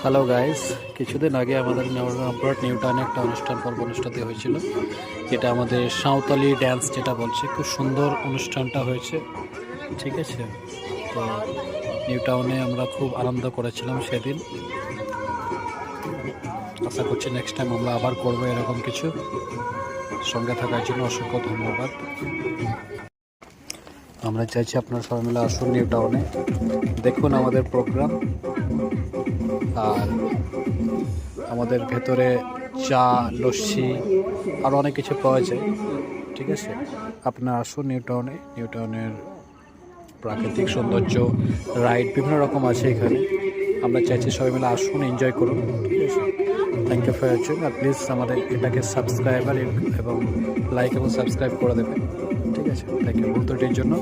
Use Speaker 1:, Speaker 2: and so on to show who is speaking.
Speaker 1: Hello guys, কিছুদিন আগে আমাদের নিউ টাউনে একটা অনুষ্ঠান পর্ব অনুষ্ঠিত হয়েছিল, যেটা আমাদের সাঁওতালি ড্যান্স যেটা বলছে, খুব সুন্দর অনুষ্ঠানটা হয়েছে। ঠিক আছে, তো নিউ টাউনে আমরা খুব আনন্দ করেছিলাম সেদিন। আশা করছি নেক্সট টাইম আমরা আবার করবো এরকম কিছু। সঙ্গে থাকার জন্য অসংখ্য ধন্যবাদ। আমরা চাইছি আপনারা সবাই মিলে আসুন নিউ টাউনে, দেখুন আমাদের প্রোগ্রাম। আর আমাদের ভেতরে চা, লস্যি আর অনেক কিছু পাওয়া যায়। ঠিক আছে, আপনারা আসুন নিউ টাউনের প্রাকৃতিক সৌন্দর্য, রাইড বিভিন্ন রকম আছে এখানে। আমরা চাইছি সবাই মিলে আসুন, এনজয় করুন। ঠিক আছে, থ্যাংক ইউ ফর ওয়াচিং। আর প্লিজ আমাদের এটাকে সাবস্ক্রাইবার এবং লাইক এবং সাবস্ক্রাইব করে দেবেন। ঠিক আছে, থ্যাংক ইউ ভুল ত্রুটির জন্য।